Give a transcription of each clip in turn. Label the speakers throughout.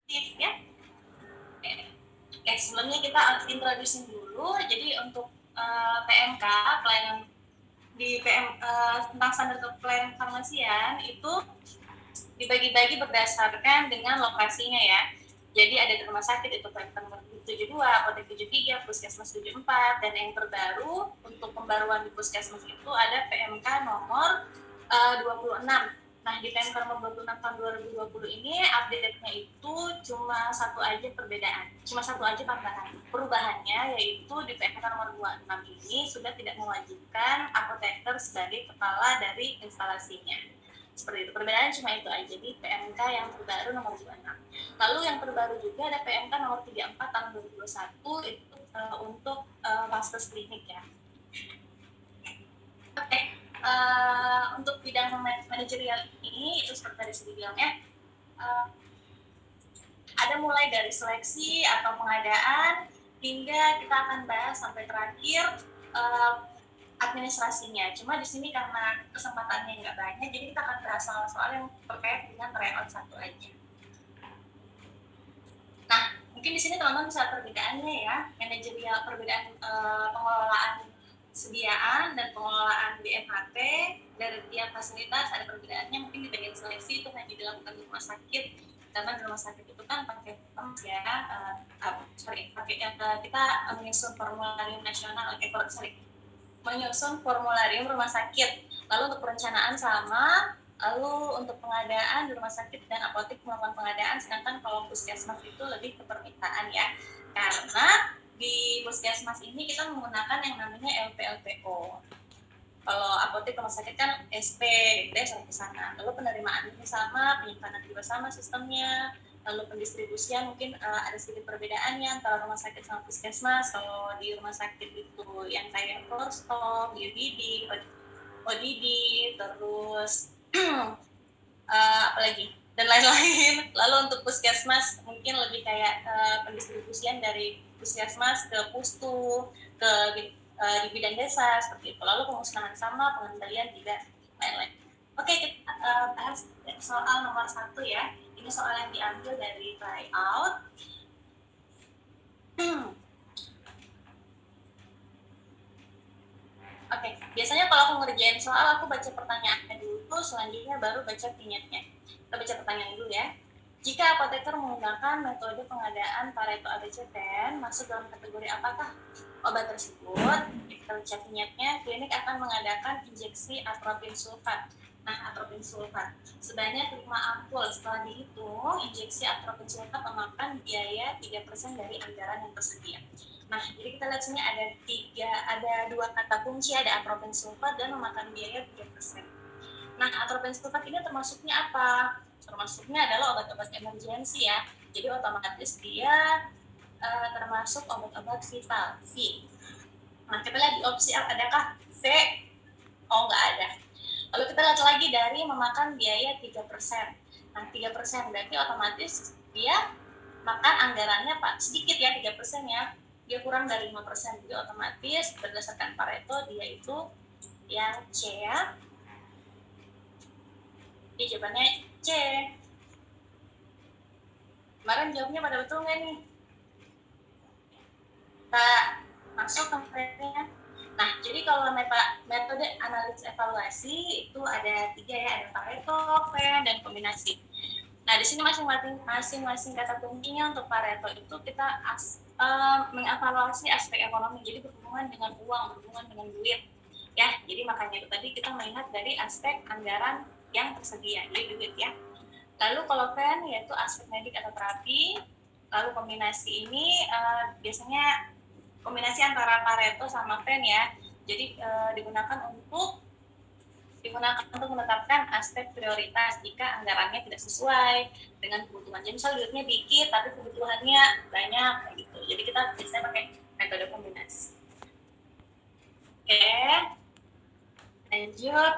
Speaker 1: ya. Oke, sebelumnya kita introducing dulu. Jadi untuk PMK, pelayanan di tentang standar pelayanan farmasian itu dibagi-bagi berdasarkan dengan lokasinya ya. Jadi ada di rumah sakit itu PMK nomor 72, apotek 73, puskesmas 74, dan yang terbaru untuk pembaruan di puskesmas itu ada PMK nomor 26. Nah, di PMK nomor 26 tahun 2020 ini update-nya itu cuma satu aja perbedaan, cuma satu aja tambahan. Perubahannya yaitu di PMK nomor 26 ini sudah tidak mewajibkan apoteker sebagai kepala dari instalasinya. Seperti itu, perbedaan cuma itu aja di PMK yang terbaru nomor 26. Lalu yang terbaru juga ada PMK nomor 34 tahun 2021 itu untuk vaskes klinik ya. Oke, untuk bidang manajerial ini itu seperti tadi saya bilang ya, ada mulai dari seleksi atau pengadaan hingga kita akan bahas sampai terakhir administrasinya. Cuma di sini karena kesempatannya nggak banyak, jadi kita akan bahas soal-soal yang terkait dengan tryout satu aja. Nah, mungkin di sini teman-teman bisa perbedaannya ya, manajerial, perbedaan pengelolaan sediaan dan pengelolaan BMHT dari tiap fasilitas ada perbedaannya. Mungkin di bagian seleksi itu hanya dilakukan di rumah sakit, karena di rumah sakit itu kan pakai kita menyusun formularium nasional, menyusun formularium rumah sakit. Lalu untuk perencanaan sama, lalu untuk pengadaan di rumah sakit dan apotek melakukan pengadaan, sedangkan kalau puskesmas itu lebih ke permintaan ya, karena di puskesmas ini kita menggunakan yang namanya LPLPO. Kalau apotek rumah sakit kan SP, itu sampai ke sana. Lalu penerimaannya sama, penyimpanan juga sama sistemnya. Lalu pendistribusian mungkin ada sedikit perbedaannya antara rumah sakit sama puskesmas. Kalau di rumah sakit itu yang kayak Polstok, UDD, ODD, terus apalagi dan lain-lain. Lalu untuk puskesmas mungkin lebih kayak pendistribusian dari puskesmas ke pustu, ke di bidang desa seperti itu. Lalu pemusnahan sama, pengendalian tidak, lain-lain. Oke, kita bahas soal nomor 1 ya. Ini soal yang diambil dari tryout. Oke, biasanya kalau aku ngerjain soal, aku baca pertanyaannya dulu, selanjutnya baru baca vignette-nya. Kita baca pertanyaan dulu ya. Jika apoteker menggunakan metode pengadaan Pareto ABC10, masuk dalam kategori apakah obat tersebut? Kita baca vignette-nya, klinik akan mengadakan injeksi atropin sulfat. Nah, atropin sulfat sebanyak 5 ampul. Setelah dihitung, injeksi atropin sulfat memakan biaya 3% dari anggaran yang tersedia. Nah, jadi kita lihat sini ada dua kata kunci, ada atropin sulfat dan memakan biaya 3%. Nah, atropin sulfat ini termasuknya apa? Termasuknya adalah obat-obat emergensi ya. Jadi otomatis dia termasuk obat-obat vital, V. Nah, kita lihat di opsi A, adakah V? Oh, nggak ada. Lalu kita lihat lagi dari memakan biaya 3%. Nah, 3% berarti otomatis dia makan anggarannya Pak sedikit ya, 3% ya. Dia kurang dari 5%. Jadi otomatis berdasarkan Pareto dia itu yang C ya. Jadi jawabannya C. Kemarin jawabnya pada betul nggak nih? Kita masuk ke materinya. Nah, jadi kalau metode analisis evaluasi itu ada 3 ya, ada Pareto, Venn, dan kombinasi. Nah, di sini masing-masing kata kuncinya untuk Pareto itu kita mengevaluasi aspek ekonomi, jadi berhubungan dengan uang, berhubungan dengan duit. Ya, jadi makanya itu tadi kita melihat dari aspek anggaran yang tersedia, jadi duit ya. Lalu kalau Venn yaitu aspek medik atau terapi. Lalu kombinasi ini biasanya kombinasi antara Pareto sama Venn ya. Jadi digunakan untuk menetapkan aspek prioritas jika anggarannya tidak sesuai dengan kebutuhan. Jadi misal duitnya dikit tapi kebutuhannya banyak gitu. Jadi kita biasanya pakai metode kombinasi. Oke. Lanjut.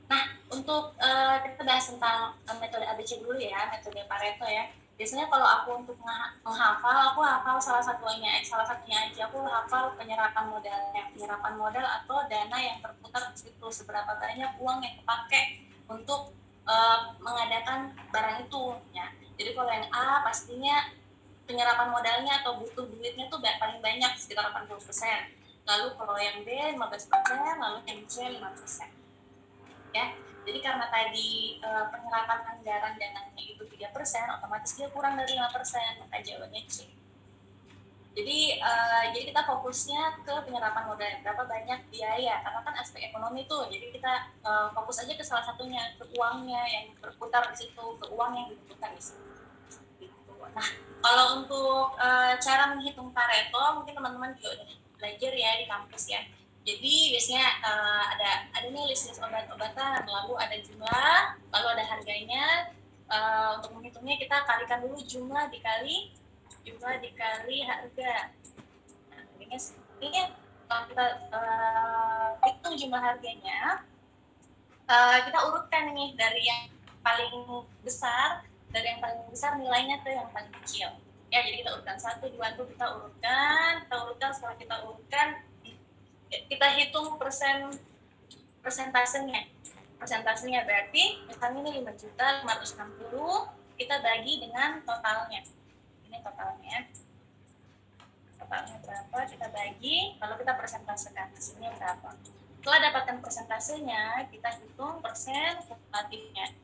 Speaker 1: Nah, untuk kita bahas tentang metode ABC dulu ya, metode Pareto ya. Biasanya kalau aku untuk menghafal, aku hafal salah satunya aja. Aku hafal penyerapan modal atau dana yang terputar itu, seberapa banyak uang yang dipakai untuk mengadakan barang itu ya. Jadi kalau yang A pastinya penyerapan modalnya atau butuh duitnya tuh paling banyak sekitar 80%. Lalu kalau yang B 15%, lalu yang C 5%. Ya. Jadi karena tadi penyerapan anggaran dananya itu 3%, otomatis dia kurang dari 5%, maka jawabannya C. Jadi kita fokusnya ke penyerapan modal, berapa banyak biaya, karena kan aspek ekonomi tuh, jadi kita fokus aja ke salah satunya, ke uangnya yang berputar di situ, ke uang yang dibutuhkan di situ. Gitu. Nah, kalau untuk cara menghitung Pareto, mungkin teman-teman juga udah belajar ya di kampus ya. Jadi biasanya ada nih list obat-obatan, lalu ada jumlah, lalu ada harganya. Untuk menghitungnya kita kalikan dulu jumlah dikali harga. Nah, ini kalau kita hitung jumlah harganya, kita urutkan nih dari yang paling besar nilainya ke yang paling kecil. Ya, jadi kita urutkan 1, 2, itu kita urutkan. Setelah kita urutkan, kita hitung persentasenya berarti misalnya ini 5.560.000, kita bagi dengan totalnya. Ini totalnya berapa, kita bagi, lalu kita persentasekan hasilnya berapa. Setelah dapatkan persentasenya, kita hitung persen kumulatifnya.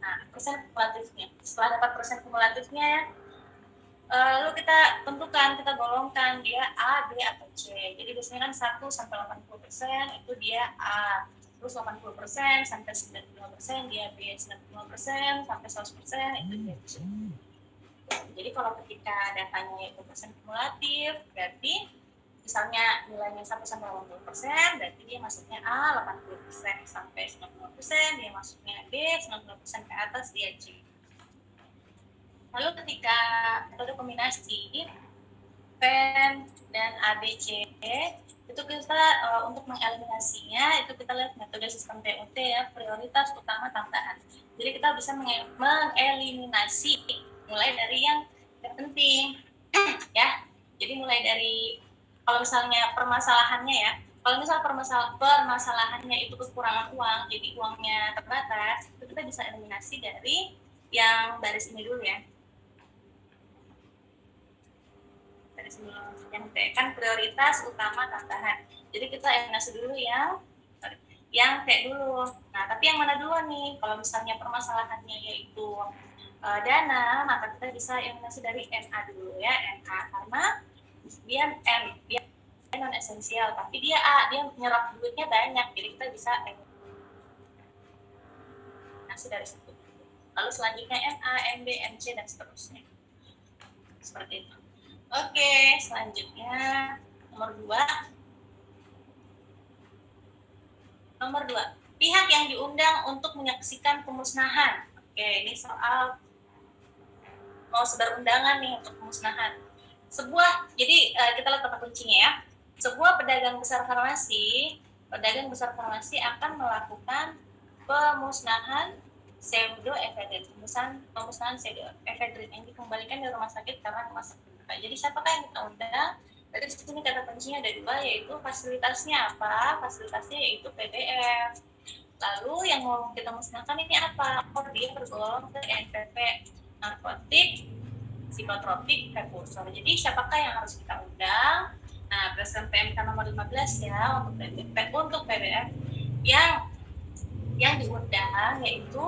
Speaker 1: Nah, persen kumulatifnya. Setelah dapat persen kumulatifnya, lalu kita tentukan, kita golongkan dia A, B, atau C. Jadi biasanya kan 1 sampai 80% itu dia A. Terus 80% sampai 95% dia B, 95% sampai 100% itu dia C. Jadi kalau ketika datanya itu persen kumulatif, berarti misalnya nilainya 1 sampai 80%, berarti dia masuknya A, 80% sampai 90%, dia masuknya B, 90% ke atas, dia C. Lalu ketika metode kombinasi PEN dan ABC, itu kita untuk mengeliminasinya, itu kita lihat metode sistem TUT ya, prioritas utama tambahan. Jadi kita bisa mengeliminasi mulai dari yang penting ya. Jadi mulai dari kalau misalnya permasalahannya ya, kalau misal permasalahannya itu kekurangan uang, jadi uangnya terbatas, itu kita bisa eliminasi dari yang baris ini dulu ya. Baris ini yang T kan prioritas utama tambahan. Jadi kita eliminasi dulu yang T dulu. Nah, tapi yang mana dulu nih? Kalau misalnya permasalahannya yaitu dana, maka kita bisa eliminasi dari NA dulu ya, NA, karena dia non esensial, tapi dia A, dia menyerap duitnya banyak, jadi kita bisa eliminasi dari situ. Lalu selanjutnya NA, NB, NC, dan seterusnya. Seperti itu. Oke, selanjutnya nomor 2. Pihak yang diundang untuk menyaksikan pemusnahan. Oke, ini soal mau sebar undangan nih untuk pemusnahan. Jadi kita lihat kata kuncinya ya. Sebuah pedagang besar farmasi akan melakukan pemusnahan pseudoephedrine, pemusnahan pseudoephedrine yang dikembalikan dari rumah sakit karena rumah sakit. Jadi siapakah yang kita undang? Dari sini kata kuncinya ada 2, yaitu fasilitasnya apa? Fasilitasnya yaitu PBF. Lalu yang mau kita musnahkan ini apa? Dia tergolong ke NPP, narkotik, psikotropik, prekursor. Jadi siapakah yang harus kita undang? Nah, berdasarkan PMK nomor 15 ya, untuk PBF yang diundang yaitu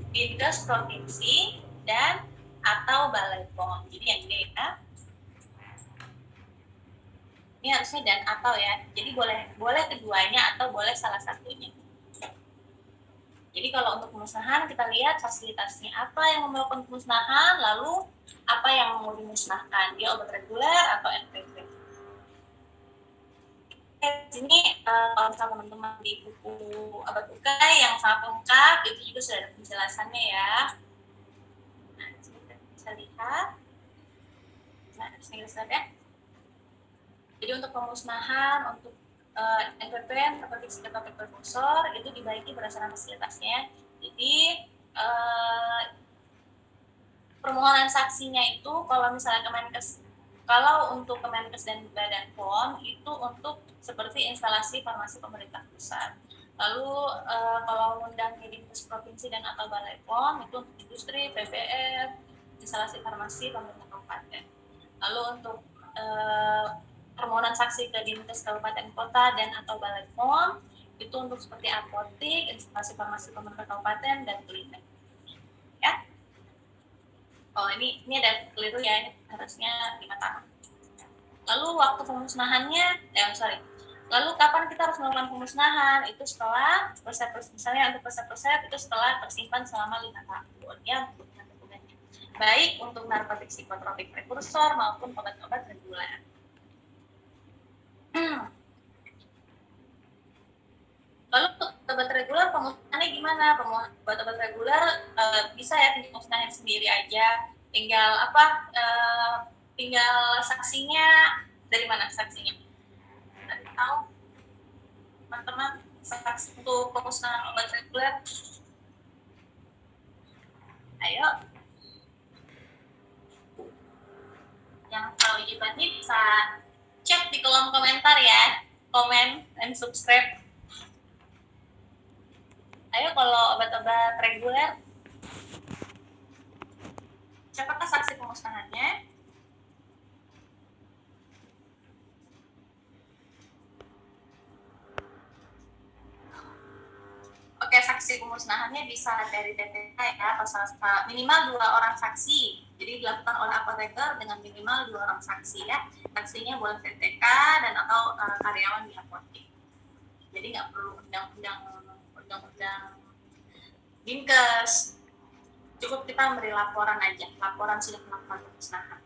Speaker 1: Dinkes provinsi dan atau balai POM. Jadi yang ini ya. Ini harusnya dan atau ya. Jadi boleh keduanya atau boleh salah satunya. Jadi kalau untuk pemusnahan kita lihat fasilitasnya apa yang melakukan pemusnahan, lalu apa yang mau dimusnahkan, dia obat reguler atau NPP. Sini kalau misalnya teman-teman di buku obat ukai yang sangat lengkap itu juga sudah ada penjelasannya ya. Nah, sini kita bisa lihat. Nah, sini bisa lihat. Jadi untuk pemusnahan, untuk NPP, narkotik, psikotropik, prekursor itu dibagi berdasarkan fasilitasnya. Jadi permohonan saksinya itu kalau untuk Kemenkes dan Badan POM itu untuk seperti instalasi farmasi pemerintah pusat. Lalu kalau mengundang ke dinas provinsi dan atau balai POM itu untuk industri, PBF, instalasi farmasi, pemerintah kabupaten. Lalu untuk permohonan saksi ke dinas kabupaten kota dan atau balai POM itu untuk seperti apotik, instalasi farmasi pemerintah kabupaten dan klinik. Ya. Oh ini ada keliru ya, ini harusnya 5 tahun. Lalu waktu pemusnahannya, lalu kapan kita harus melakukan pemusnahan? Itu setelah resep, misalnya untuk resep-resep itu setelah tersimpan selama 5 tahun ya untuk dokumennya. Baik untuk narkotik psikotropik prekursor maupun obat-obat reguler. Lalu obat reguler pemusnahannya gimana? Obat-obat reguler bisa ya pemusnahan sendiri aja. Tinggal tinggal saksinya dari mana saksinya? Tahu teman-teman saksi untuk pemusnahan obat reguler? Ayo. Yang tahu jawabannya bisa cek di kolom komentar ya. Komen dan subscribe. Ayo kalau obat-obat reguler, siapakah saksi pemusnahannya? Oke, saksi pemusnahannya bisa dari TTK ya, pasal minimal 2 orang saksi. Jadi dilakukan oleh apoteker dengan minimal 2 orang saksi ya. Saksinya boleh TTK dan atau karyawan di apotek. Jadi nggak perlu undang-undang Dinkes. Cukup kita memberi laporan aja, laporan sudah melakukan pemusnahan.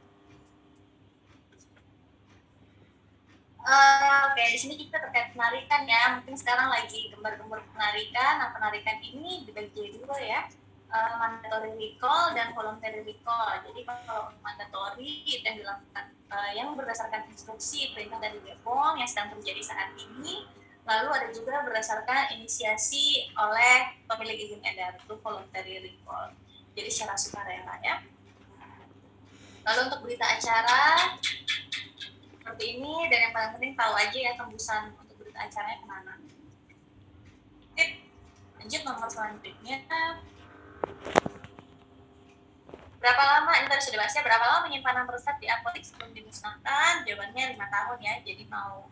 Speaker 1: Oke, di sini kita terkait penarikan ya. Mungkin sekarang lagi gembar-gembar penarikan. Nah, penarikan ini dibagi jadi 2 ya. Mandatory recall dan voluntary recall. Jadi kalau mandatory itu yang dilakukan yang berdasarkan instruksi perintah dari BPOM yang sedang terjadi saat ini. Lalu ada juga berdasarkan inisiasi oleh pemilik izin edar, itu voluntary recall. Jadi secara sukarela ya. Lalu untuk berita acara seperti ini, dan yang paling penting tahu aja ya tembusan untuk berita acaranya kemana. Tip, lanjut nomor selanjutnya. Berapa lama, ini tadi sudah bahas ya, berapa lama penyimpanan resep di apotek sebelum dimusnahkan? Jawabannya 5 tahun ya, jadi mau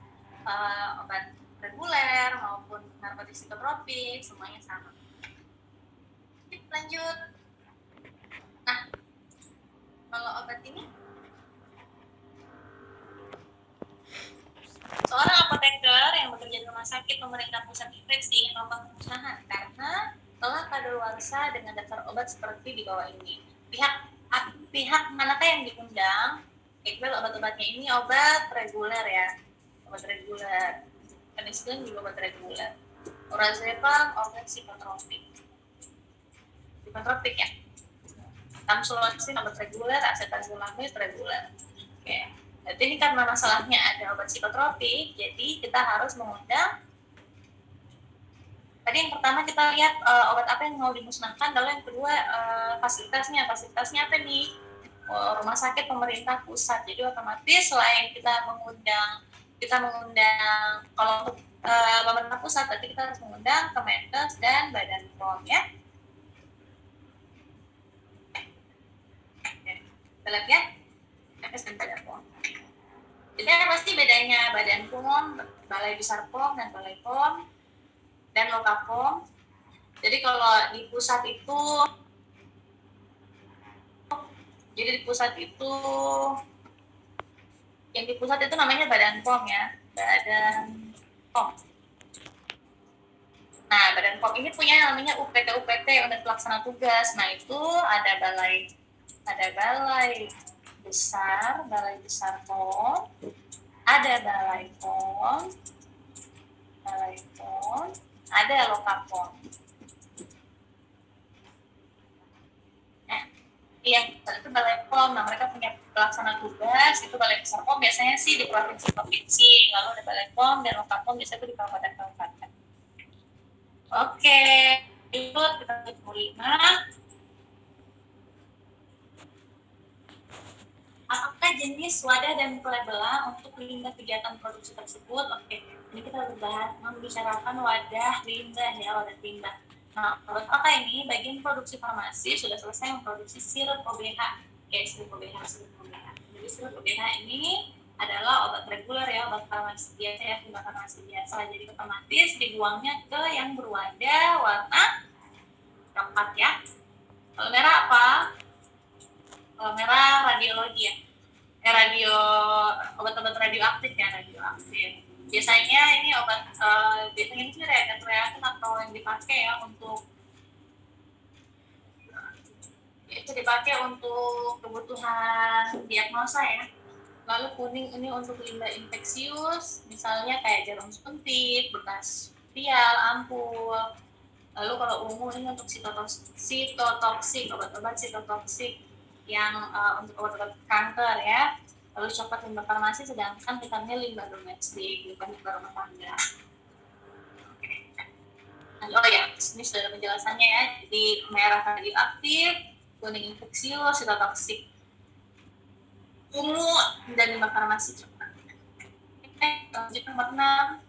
Speaker 1: obat reguler maupun narkotik psikotropik semuanya sama. Tip, lanjut. Nah, kalau obat ini, seorang apoteker yang bekerja di rumah sakit pemerintah pusat infeksi ingin melakukan pemusnahan karena telah kadaluarsa dengan daftar obat seperti di bawah ini. Pihak manakah yang diundang? Iqbal, obat-obatnya ini obat reguler ya, obat reguler. Penicillin juga obat reguler. Orazepam obat psikotropik. Psikotropik ya. Tamsulosin obat reguler, acetazolamid reguler. Oke. Jadi ini karena masalahnya ada obat psikotropik, jadi kita harus mengundang. Tadi yang pertama kita lihat obat apa yang mau dimusnahkan, lalu yang kedua fasilitasnya apa nih? Rumah sakit pemerintah pusat. Jadi otomatis selain kita mengundang kalau untuk pemerintah pusat, berarti kita harus mengundang Kemenkes dan Badan POM ya. Kita lihat ya, Kemenkes dan Badan POM. Jadi apa sih bedanya Badan POM, Balai Besar POM dan Balai POM dan Lokapom? Jadi kalau di pusat itu, yang di pusat itu namanya Badan POM ya, Badan POM. Nah, Badan POM ini punya yang namanya UPT, Unit Pelaksana Tugas. Nah, itu ada balai besar POM, ada balai POM, ada Lokapom. Iya, itu balai POM. Nah, mereka punya pelaksana tugas, itu balai besar POM biasanya sih di provinsi. Lalu ada balai POM dan Lokapom biasanya itu di kabupaten-kabupaten. Oke, itu kita lihat 5. Apakah jenis wadah dan pelabelan untuk limbah kegiatan produksi tersebut? Oke, ini kita membicarakan wadah limbah ya, wadah limbah. Nah, apakah ini bagian produksi farmasi sudah selesai memproduksi sirup OBH? Oke, sirup OBH, sirup OBH. Jadi sirup OBH ini adalah obat reguler ya, obat farmasi biasa ya, limbah farmasi biasa. Jadi otomatis dibuangnya ke yang berwadah warna keempat ya. Kalau merah apa? Kalau merah radiologi ya. Obat-obat radioaktif ya, radioaktif. Biasanya ini obat biasanya ini sih reagen atau yang dipakai ya untuk itu dipakai untuk kebutuhan diagnosa ya. Lalu kuning ini untuk limbah infeksius, misalnya kayak jarum suntik, bekas vial, ampul. Lalu kalau ungu ini untuk sitotoksik, obat-obat sitotoksik yang untuk obat-obat kanker ya. Lalu coklat limbah farmasi, sedangkan hitamnya limbah domestik, limbah rumah tangga. Oh ya, ini sudah ada penjelasannya ya. Jadi merah radioaktif, kuning infeksius, sitotoksik, ungu dan limbah farmasi coklat. Oke, lanjut nomor 6.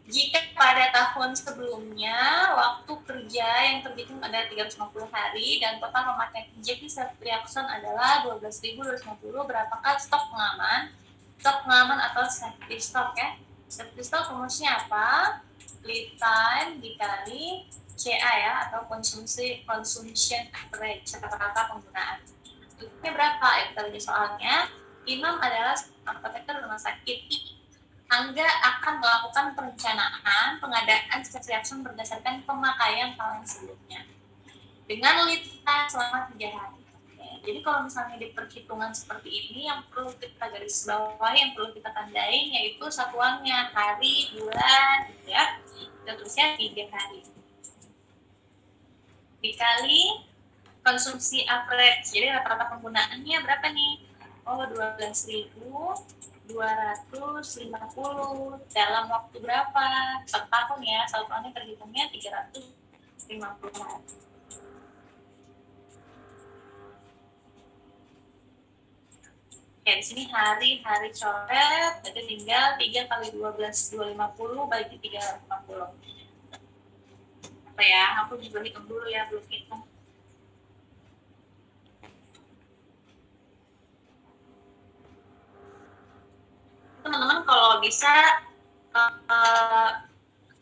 Speaker 1: Jika pada tahun sebelumnya waktu kerja yang terhitung ada 350 hari dan total pemakaian injeksi ceftriaxone adalah 12.250, berapakah stok pengaman? Stok pengaman atau safety stock ya. Safety stock rumusnya apa? Lead time dikali CA ya, atau consumption average, rata-rata penggunaan. Ini berapa ya, kita lihat soalnya. Imam adalah apoteker rumah sakit. Angga akan melakukan perencanaan pengadaan ceftriaxone berdasarkan pemakaian tahun sebelumnya dengan lead time selama 3 hari. Oke. Jadi kalau misalnya di perhitungan seperti ini, yang perlu kita garis bawahi, yang perlu kita tandain yaitu satuannya hari, bulan, gitu ya. Kita tulisnya 3 hari. Dikali konsumsi average. Jadi rata-rata penggunaannya berapa nih? Oh, 12.250 dalam waktu berapa? 1 tahun ya, 1 tahunnya terhitungnya 350 hari. Ya, di sini hari coret, jadi tinggal 3 kali 12.250 bagi 350. Apa ya? Aku juga hitung dulu ya, belum hitung. Teman-teman kalau bisa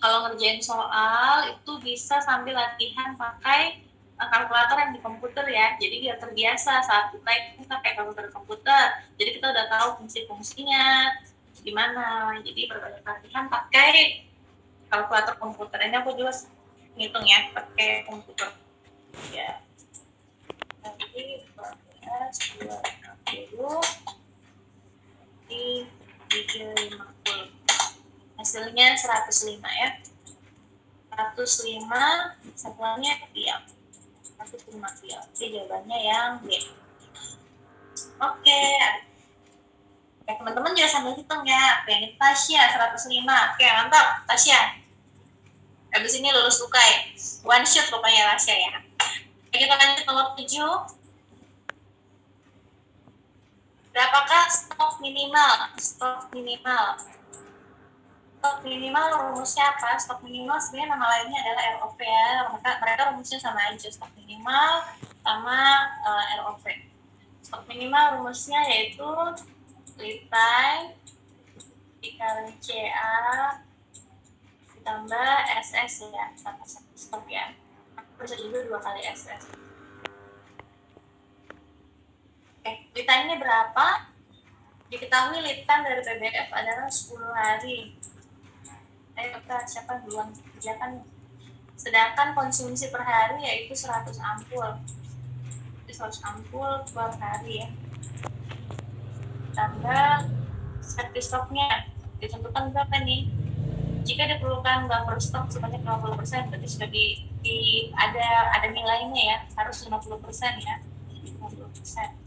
Speaker 1: kalau ngerjain soal itu bisa sambil latihan pakai kalkulator yang di komputer ya. Jadi biar terbiasa saat kita pakai kalkulator komputer. Jadi kita udah tahu fungsi-fungsinya gimana. Jadi berbanyak latihan pakai kalkulator komputer. Ini aku juga ngitung ya pakai komputer. Ya. Jadi 12.250 di 350, hasilnya 105 ya. 105 satuannya pial. 105 pial. Jadi jawabannya yang B. Oke. Oke, teman-teman juga sambil hitung ya. Oke, ini Tasya 105. Oke, mantap Tasya. Habis ini lulus UKAI. One shot rupanya Tasya ya. Oke, kita lanjut nomor 7. Berapakah stok minimal? Stok minimal rumusnya apa? Stok minimal sebenarnya nama lainnya adalah ROV ya. Mereka rumusnya sama aja, stok minimal sama ROV. Stok minimal rumusnya yaitu lead time dikali CA ditambah SS ya, sama stok ya. Bisa juga 2 kali SS. Oke, lead time-nya berapa? Diketahui lead time dari PBF adalah 10 hari. Ayo kita siapa duluan kerjakan. Sedangkan konsumsi per hari yaitu 100 ampul. 100 ampul per hari ya. Tambah safety stock-nya. Ditentukan berapa nih? Jika diperlukan buffer stok sebanyak 50%, berarti sudah ada nilainya ya, harus 50% ya. 50%.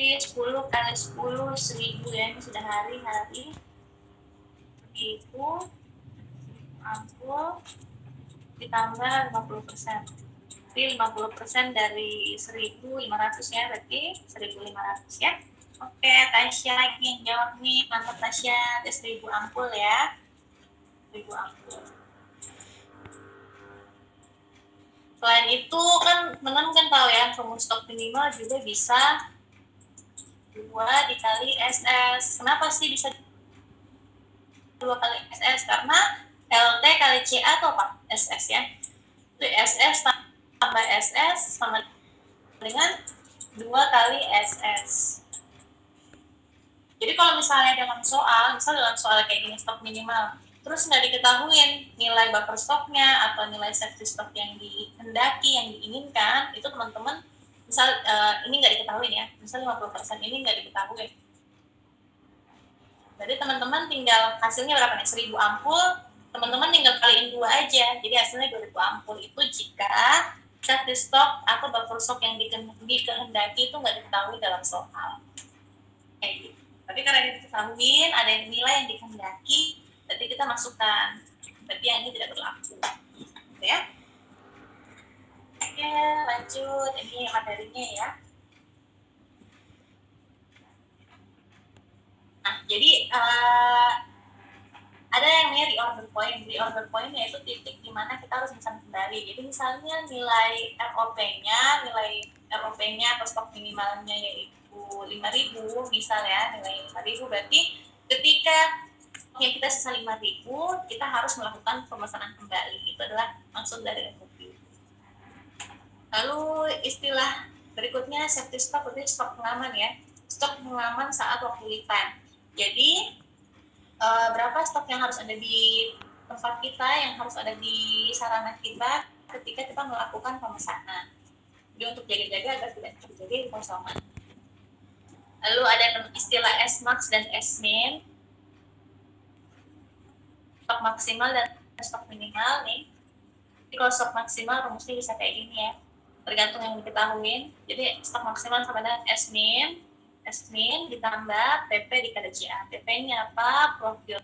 Speaker 1: 10 kali 10 1000 ya, ini sudah hari-hari. Itu ampul ditambah 50%. Jadi 50% dari 1.500 ya, berarti 1.500 ya. Oke, Tasya lagi yang jawab nih. Mantap Tasya, ada 1.000 ampul ya. 1.000 ampul. Selain itu kan teman-teman kan tahu ya, rumus stok minimal juga bisa 2 dikali SS. Kenapa sih bisa 2 kali SS? Karena LT kali CA atau apa? SS ya. Itu SS tambah SS sama dengan 2 kali SS. Jadi kalau misalnya dalam soal kayak gini, stok minimal, terus nggak diketahuin nilai buffer stoknya atau nilai safety stock yang dikehendaki, yang diinginkan, itu teman-teman misal ini nggak diketahuin ya, misal 50% ini nggak diketahuin. Jadi teman-teman tinggal hasilnya berapa nih? 1.000 ampul, teman-teman tinggal kaliin 2 aja, jadi hasilnya 2.000 ampul. Itu jika safety stock atau buffer stock yang dikehendaki itu nggak diketahui dalam soal. Kayak gitu. Tapi karena kita ketahuin ada yang nilai yang dikehendaki, berarti kita masukkan. Berarti yang ini tidak berlaku. Gitu ya. Oke, lanjut. Ini materinya ya. Nah, jadi ada yang namanya reorder point. Reorder point yaitu titik di mana kita harus memesan kembali. Jadi misalnya nilai ROP-nya atau stok minimalnya yaitu 5.000, misal ya, nilai 5.000, berarti ketika yang kita sisa 5.000, kita harus melakukan pemesanan kembali. Itu adalah maksud dari ROP. Lalu istilah berikutnya safety stock, berarti stok pengaman ya. Stok pengaman saat waktu lead time. Jadi berapa stok yang harus ada di tempat kita, yang harus ada di sarana kita ketika kita melakukan pemesanan. Jadi untuk jaga-jaga agar tidak terjadi kekosongan. Lalu ada istilah S-max dan S-min, stok maksimal dan stok minimal nih. Jadi kalau stok maksimal rumusnya bisa kayak gini ya, tergantung yang diketahuin. Jadi stok maksimal sama dengan S-min ditambah PP dikali CA. PP-nya apa? Profil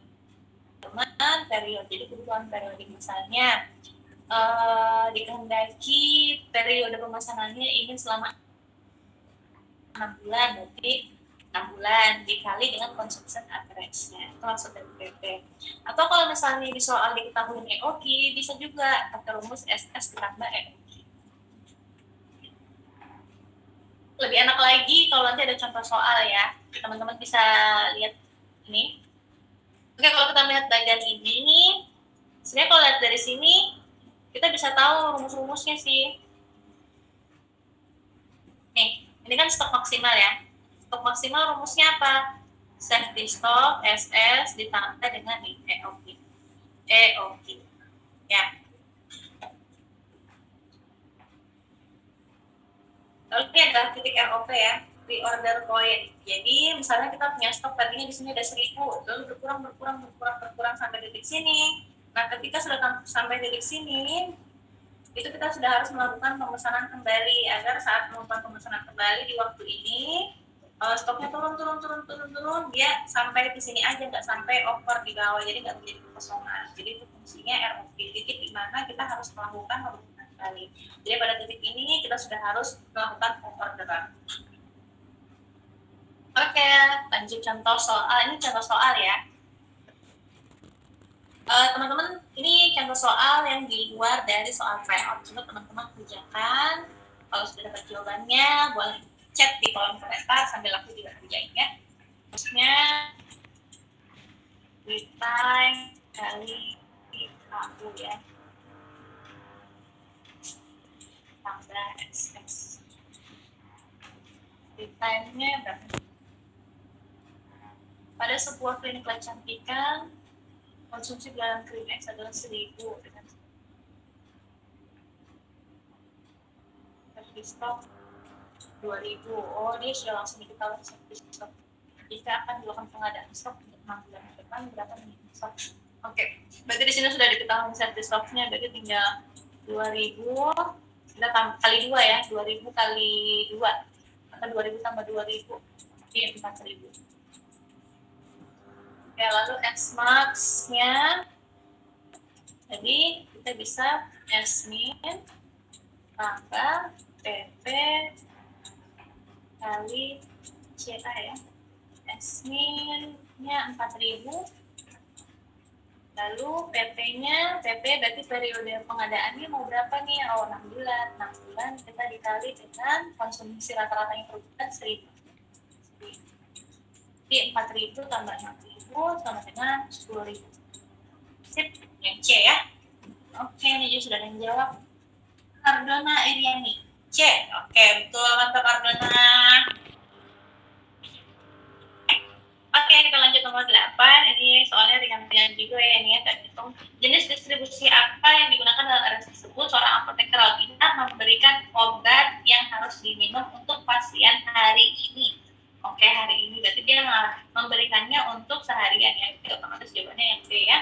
Speaker 1: periode. Jadi kebutuhan periode misalnya dikehendaki periode pemesanannya ingin selama 6 bulan, berarti 6 bulan dikali dengan consumption average-nya, itu maksud dari PP. Atau kalau misalnya di soal diketahui EOQ, bisa juga pakai rumus SS ditambah EOQ. Lebih enak lagi kalau nanti ada contoh soal ya, teman-teman bisa lihat ini. Oke, kalau kita melihat bagian ini nih, sebenarnya kalau lihat dari sini, kita bisa tahu rumus-rumusnya sih. Nih, ini kan stok maksimal ya. Stok maksimal rumusnya apa? Safety stock SS ditambah dengan EOQ. Ya. Lalu ini adalah titik ROP ya, reorder point. Jadi misalnya kita punya stok tadinya di sini ada 1.000, lalu berkurang sampai titik sini. Nah, ketika sudah sampai titik sini, itu kita sudah harus melakukan pemesanan kembali agar saat melakukan pemesanan kembali di waktu ini stoknya turun, dia sampai di sini aja, nggak sampai over di bawah, jadi nggak menjadi kekosongan. Jadi itu fungsinya ROP, titik di mana kita harus melakukan pemesanan kembali. Jadi pada titik ini kita sudah harus melakukan orderan. Oke, lanjut contoh soal. Ini contoh soal ya. Teman-teman, ini contoh soal yang di luar dari soal tryout. Coba teman-teman kerjakan. Kalau sudah dapat jawabannya, boleh chat di kolom komentar sambil aku juga kerjain ya. Terusnya, lead time kali aku ya. Tambah SS. Lead time-nya berapa? Pada sebuah klinik kecantikan, konsumsi bulanan krim X adalah 1.000 dengan safety stock 2.000. Oh, dia sudah langsung diketahui safety stock. Jika akan dilakukan pengadaan stok untuk 6 bulan ke depan, berapa minimum stok? Oke, berarti di sini sudah diketahui safety stocknya, berarti tinggal 2.000, kita kali 2 ya, 2.000 kali 2, atau 2.000 tambah 2.000, jadi 4.000. Oke, lalu X-max-nya Jadi kita bisa S-min tambah PP kali CA ya. S-min-nya 4.000, lalu PP-nya, PP berarti periode pengadaannya mau berapa nih? Oh, 6 bulan. 6 bulan kita dikali dengan konsumsi rata-ratanya per bulan 1.000. Jadi 4.000 tambah 6.000 sama dengan 10.000. Sip, yang C ya. Oke, ini juga sudah ada yang jawab. Ardona Iriani. C. Oke, betul, mantap Ardona. Oke, kita lanjut nomor 8. Ini soalnya ringan-ringan juga ya, ini ya, kita hitung. Jenis distribusi apa yang digunakan dalam RS tersebut? Seorang apoteker Albina memberikan obat yang harus diminum untuk pasien hari ini. Oke, hari ini berarti dia memberikannya untuk seharian ya. Jadi otomatis jawabannya yang B ya.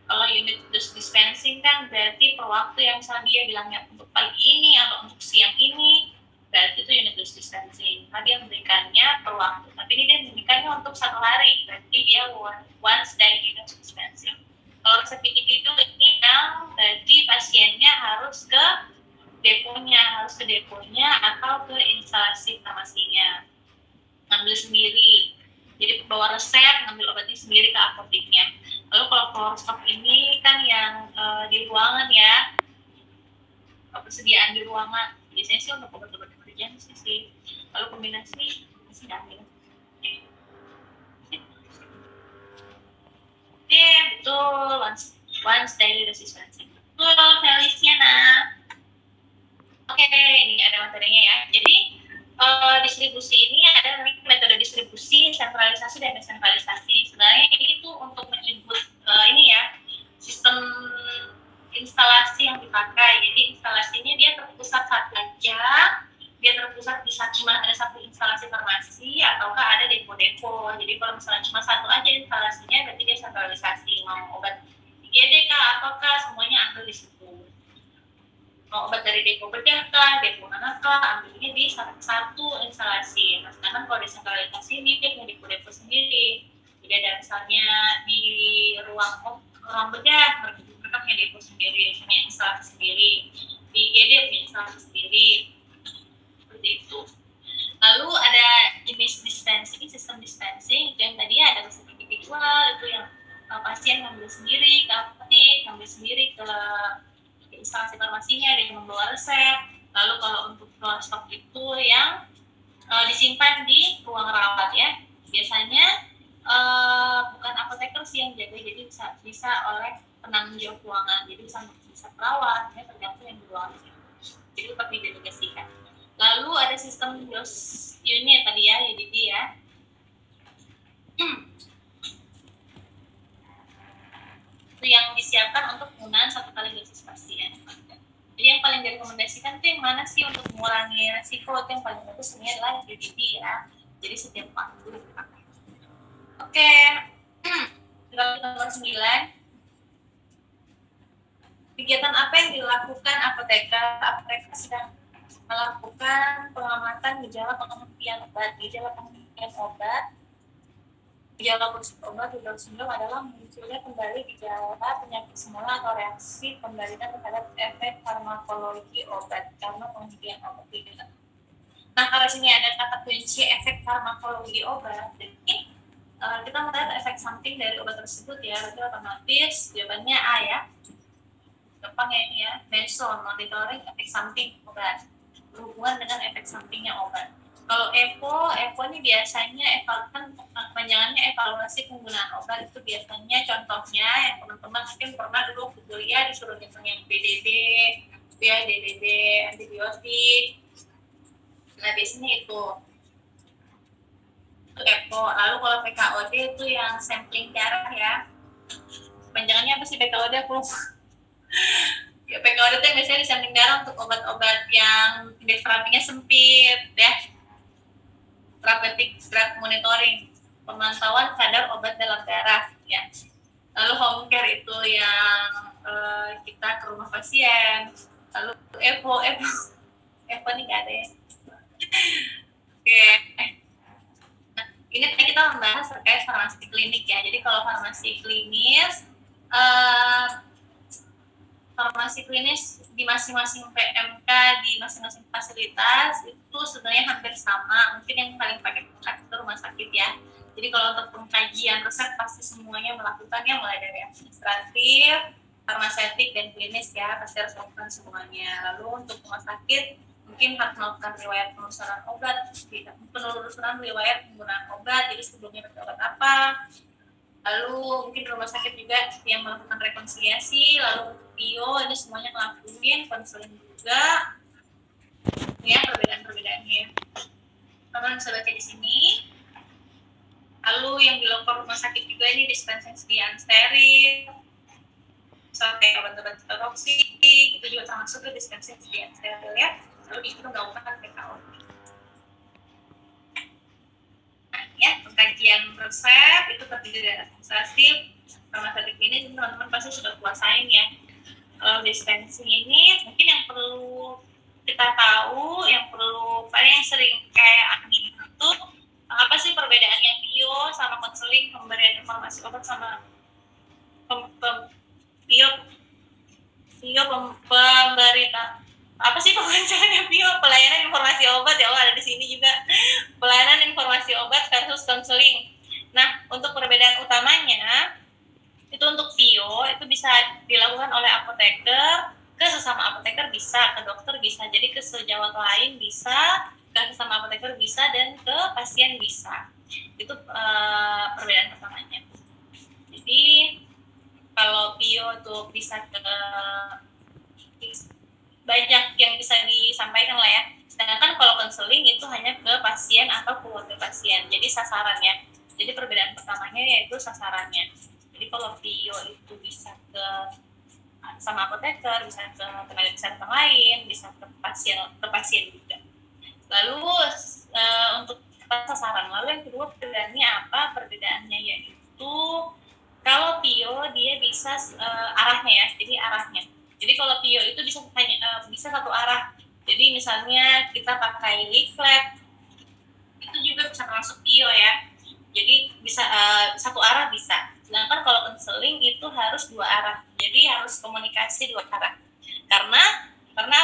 Speaker 1: Kalau unit dose dispensing kan berarti per waktu yang misalnya dia bilangnya untuk pagi ini atau untuk siang ini, berarti itu unit dose dispensing. Nah, dia memberikannya per waktu, tapi ini dia memberikannya untuk 1 hari, berarti dia once daily dose dispensing. Kalau resep itu ini yang berarti pasiennya harus ke deponya atau ke instalasi farmasinya, ngambil sendiri. Jadi bawa resep, ngambil obatnya sendiri ke apoteknya. Lalu kalau floor stock ini kan yang di ruangan ya, persediaan di ruangan. Biasanya sih untuk obat-obat emergency sih. Lalu kombinasi masih ambil. Oke, betul. Once daily dispensing. Betul, Feliciana. Oke, ini ada materinya ya. Jadi distribusi ini ada metode distribusi, sentralisasi dan desentralisasi. Sebenarnya ini tuh untuk menyebut ini ya, sistem instalasi yang dipakai. Jadi instalasinya dia terpusat satu aja, dia terpusat di cuma ada satu instalasi farmasi ataukah ada depo-depo. Jadi kalau misalnya cuma satu aja instalasinya, berarti dia sentralisasi. Mau obat IGD kah ataukah semuanya ambil di situ. Mau obat dari depo bedah kah, depo manakah, ambilnya di satu instalasi. Nah, sedangkan kalau desentralisasi ini dia punya depo-depo sendiri. Jadi ada misalnya di ruang bedah, mereka punya depo sendiri, punya instalasi sendiri. Di IGD punya instalasi sendiri. Seperti itu. Lalu ada jenis dispensing, sistem dispensing, itu yang tadi ada resep individual, itu yang pasien ngambil sendiri ke apotek, ngambil sendiri ke instansi farmasinya, ada yang membawa resep. Lalu kalau untuk floor stock itu yang disimpan di ruang rawat ya, biasanya bukan apoteker sih yang jaga, jadi bisa oleh penanggung jawab ruangan, jadi bisa perawat ya, tergantung yang di ruangan itu. Jadi tetap didelegasikan. Lalu ada sistem dose unit tadi ya, UDD ya. Itu yang disiapkan untuk penggunaan 1 kali dosis pasien. Jadi yang paling direkomendasikan itu yang mana sih untuk mengurangi resiko? Itu yang paling bagus ini adalah UDD ya. Jadi setiap waktu dipakai. Oke, kita nomor 9. Kegiatan apa yang dilakukan apoteker? Apoteker sedang melakukan pengamatan gejala penghentian obat. Gejala penghentian obat, gejala khusus obat withdrawal syndrome adalah munculnya kembali gejala penyakit semula atau reaksi pembalikan terhadap efek farmakologi obat karena penghentian obat tidak. Nah, kalau sini ada kata kunci efek farmakologi obat, jadi kita melihat efek samping dari obat tersebut ya, berarti otomatis jawabannya A ya. Gampang ya ini ya, mention monitoring efek samping obat berhubungan dengan efek sampingnya obat. Kalau EVO ini biasanya panjangannya evaluasi penggunaan obat. Itu biasanya contohnya yang teman-teman mungkin pernah dulu kuliah disuruh ngitung yang PDB, ya DDB, antibiotik. Nah biasanya itu EVO. Lalu kalau PKOD itu yang sampling darah ya. Panjangannya apa sih PKOD? Aku lupa. Ya, PKOD itu yang biasanya di sampling darah untuk obat-obat yang indeks terapinya sempit ya. Therapeutic drug monitoring, pemantauan kadar obat dalam darah ya. Lalu home care itu yang kita ke rumah pasien. Lalu EVO ini nggak ada ya. Oke. Nah, ini tadi kita membahas terkait farmasi klinik ya. Jadi kalau farmasi klinis farmasi klinis di masing-masing PMK, di masing-masing fasilitas itu sebenarnya hampir sama. Mungkin yang paling pakai tongkat itu rumah sakit ya. Jadi kalau untuk pengkajian resep pasti semuanya melakukannya, mulai dari administratif, farmaseutik, dan klinis ya, pasti harus melakukan semuanya. Lalu untuk rumah sakit mungkin harus melakukan riwayat penelusuran obat, penelusuran riwayat penggunaan obat, jadi sebelumnya pakai obat apa. Lalu mungkin rumah sakit juga yang melakukan rekonsiliasi, lalu PIO ini semuanya ngelakuin, konseling juga. Ya, perbedaan-perbedaannya. Teman-teman bisa baca di sini. Lalu yang di lokal rumah sakit juga ini dispensing sediaan steril, kayak obat-obat toksik, itu juga termasuk ke dispensing sediaan steril ya. Lalu itu melakukan PKO. Nah, ya, pengkajian resep itu terdiri dari administrasi, farmaseutik ini teman-teman pasti sudah kuasain ya. Kalau dispensing ini mungkin yang perlu kita tahu, yang perlu paling yang sering kayak ini itu apa sih perbedaannya PIO sama konseling, pemberian informasi obat sama PIO pemberita apa sih pembacaannya PIO, pelayanan informasi obat ya Allah, ada di sini juga pelayanan informasi obat versus konseling. Nah, untuk perbedaan utamanya itu untuk PIO itu bisa dilakukan oleh apoteker ke sesama apoteker, bisa ke dokter, bisa jadi ke sejawat lain, bisa ke sesama apoteker, bisa dan ke pasien bisa. Itu perbedaan pertamanya. Jadi kalau PIO itu bisa ke banyak yang bisa disampaikan lah ya. Sedangkan kalau konseling itu hanya ke pasien atau keluarga pasien. Jadi sasarannya. Jadi perbedaan pertamanya yaitu sasarannya. Jadi kalau PIO itu bisa ke sama apoteker, bisa ke tenaga kesehatan lain, bisa ke pasien juga. Lalu untuk sasaran, lalu yang kedua perbedaannya apa? Perbedaannya yaitu kalau PIO dia bisa arahnya ya, jadi arahnya. Jadi kalau PIO itu bisa satu arah. Jadi misalnya kita pakai leaflet, itu juga bisa masuk PIO ya. Jadi bisa satu arah bisa. Sedangkan kalau konseling itu harus dua arah. Jadi harus komunikasi dua arah. Karena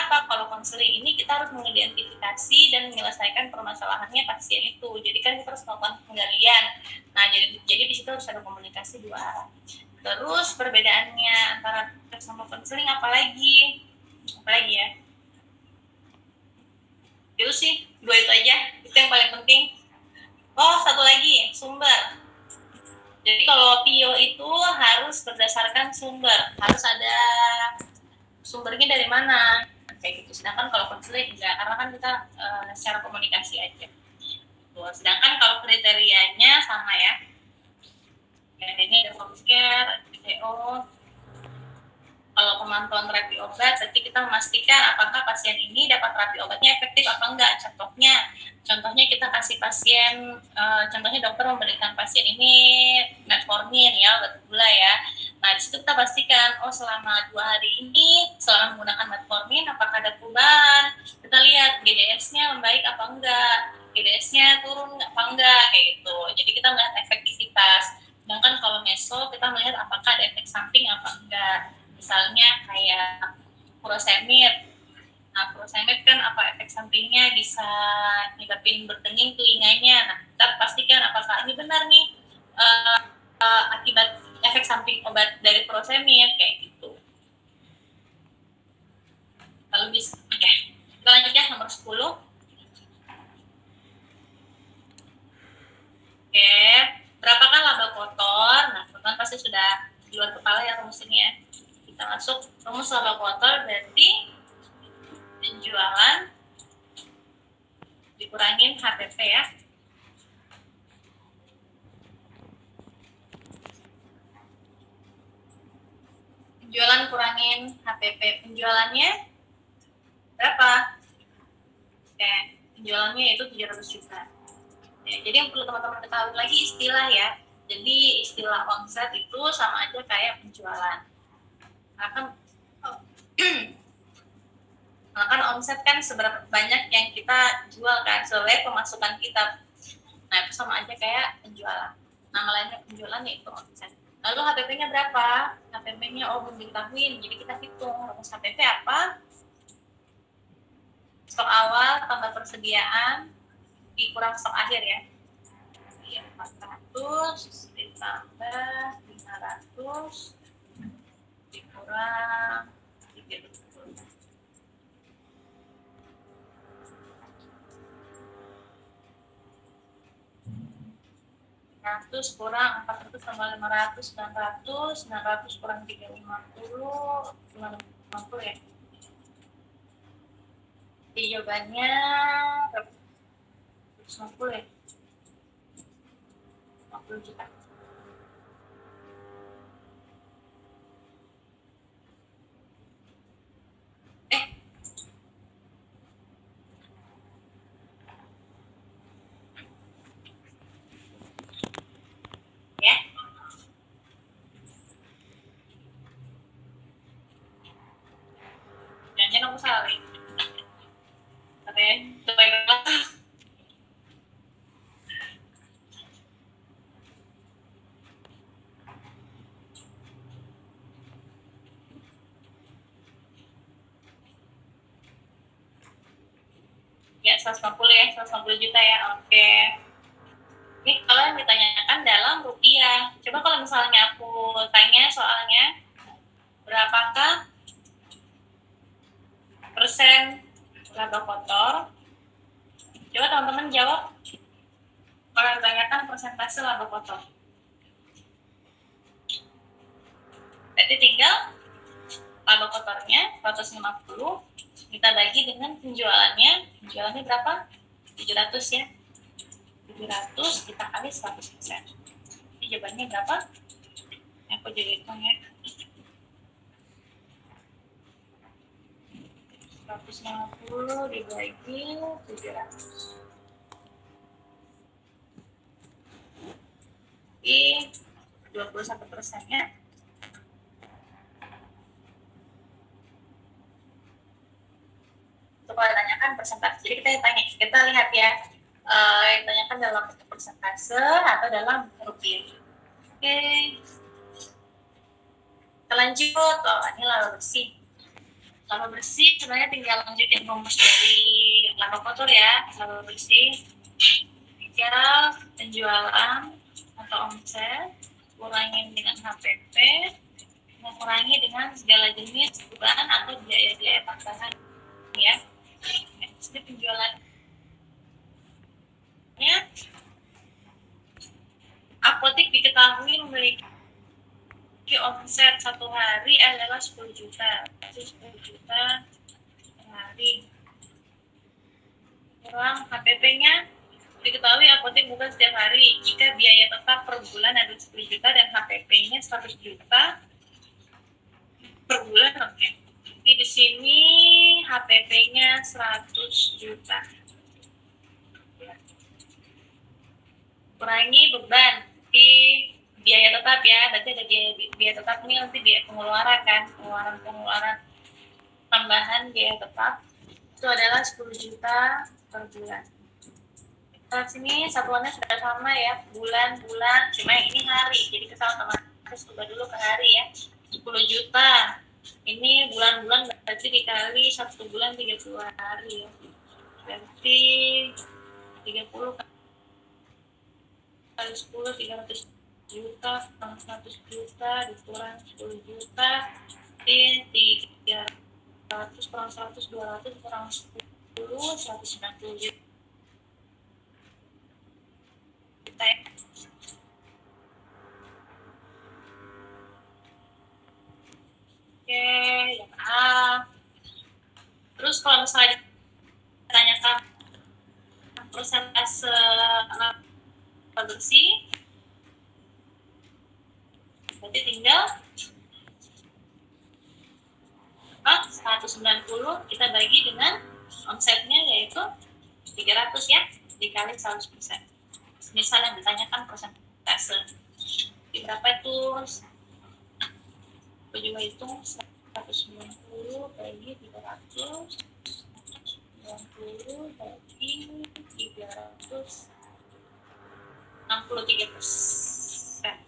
Speaker 1: apa? Kalau konseling ini kita harus mengidentifikasi dan menyelesaikan permasalahannya pasien itu. Jadi kan kita harus melakukan penggalian. Nah, jadi di situ harus ada komunikasi dua arah. Terus perbedaannya antara sama konseling apalagi ya? Itu sih, dua itu aja. Itu yang paling penting. Oh, satu lagi, sumber. Jadi kalau PIO itu harus berdasarkan sumber, harus ada sumbernya dari mana, kayak gitu. Sedangkan kalau konseling enggak, karena kan kita secara komunikasi aja. Tuh, sedangkan kalau kriterianya sama ya. Ini ada home care, PCO. Kalau pemantauan terapi obat, berarti kita memastikan apakah pasien ini dapat terapi obatnya efektif apa enggak. Contohnya kita kasih pasien, contohnya dokter memberikan pasien ini metformin ya, obat gula ya. Nah, di situ kita pastikan, selama 2 hari ini, selama menggunakan metformin, apakah ada perubahan. Kita lihat GDS-nya membaik apa enggak, GDS-nya turun apa enggak, kayak gitu. Jadi kita melihat efektivitas. Sedangkan kalau meso, kita melihat apakah ada efek samping apa enggak. Misalnya kayak furosemid. Nah, furosemid kan apa efek sampingnya, bisa menyebabkan berdenging telinganya. Nah, kita pastikan apakah ini benar nih akibat efek samping obat dari furosemid, kayak gitu. Lalu bisa, oke. Kita lanjut ya, nomor 10. Oke, berapakah laba kotor? Nah, teman-teman pasti sudah di luar kepala ya rumusnya. Kita masuk rumus laba kotor, berarti penjualan dikurangin HPP ya. Penjualan kurangin HPP. Penjualannya berapa? Oke, penjualannya itu 700 juta. Ya, jadi yang perlu teman-teman ketahui lagi istilah ya. Jadi istilah omset itu sama aja kayak penjualan. Kan omset kan seberapa banyak yang kita jual kan, sesuai pemasukan kita. Nah, itu sama aja kayak penjualan. Nama lainnya penjualan yaitu omset. Lalu HPP-nya berapa? HPP-nya belum diketahui, jadi kita hitung rumus HPP apa? Stok awal tambah persediaan dikurang stok akhir ya. 400 ditambah 500 dikurang 30. 100 kurang 400 tambah 500 900 900 kurang 350 50 ya. Jadi jawabannya 150 ya. 50 juta. Ya. Jangan aku salah. Oke, baiklah. Ya, 150 ya, 150 juta ya. Oke. Ini kalian ditanyakan dalam rupiah. Coba kalau misalnya aku tanya soalnya, berapakah persen laba kotor? Coba teman-teman jawab. Kalau ditanyakan persentase laba kotor. Berarti tinggal laba kotornya 150 kita bagi dengan penjualannya. Penjualannya berapa? 700 ya. 700 kita kali 100%. Jadi jawabannya berapa? Aku jadi hitung ya. 150 dibagi 700. Jadi 21% ya. Coba tanyakan persentase. Jadi kita lihat ya. Yang ditanyakan dalam bentuk persentase atau dalam rupiah. Oke. Kita lanjut. Ini laba bersih. Laba bersih sebenarnya tinggal lanjutin rumus dari laba kotor ya. Laba bersih tinggal penjualan atau omset kurangin dengan HPP, mengurangi dengan segala jenis beban atau biaya-biaya tambahan ya. Jadi penjualannya apotek diketahui memiliki omset satu hari adalah 10 juta. 10 juta per hari. Kurang HPP-nya diketahui apotek buka setiap hari. Jika biaya tetap per bulan adalah 10 juta dan HPP-nya 100 juta per bulan, oke. Jadi di sini HPP-nya 100 juta. Kurangi beban di biaya tetap ya, berarti ada biaya tetap ini nanti biaya pengeluaran kan, pengeluaran tambahan biaya tetap itu adalah 10 juta per bulan. Di sini satuannya sudah sama ya, bulan-bulan, cuma yang ini hari, jadi kita otomatis ubah dulu ke hari ya. 10 juta ini bulan-bulan berarti dikali 1 bulan 30 hari ya, berarti 30 kali 10 300 juta kurang 100 juta dikurang 10 juta di 300 kurang 100 200 kurang 10 190 juta ya. Oke, yang A. Terus kalau misalnya ditanyakan persentase laba bersih, berarti tinggal 190 kita bagi dengan omsetnya yaitu 300 ya, dikali 100%. Misal yang ditanyakan persentase di berapa itu, aku juga hitung 190 bagi 300, 90 bagi 300, 63%.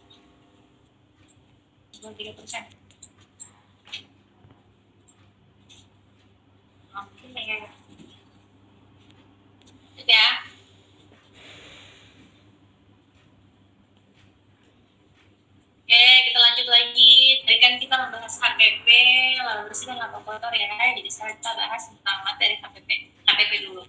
Speaker 1: 33%. Oke ya. Itu ya. Oke, kita lanjut lagi. Tadi kan kita membahas HPP, lalu bersih dan laba kotor ya. Jadi sekarang kita bahas tentang materi HPP. HPP dulu.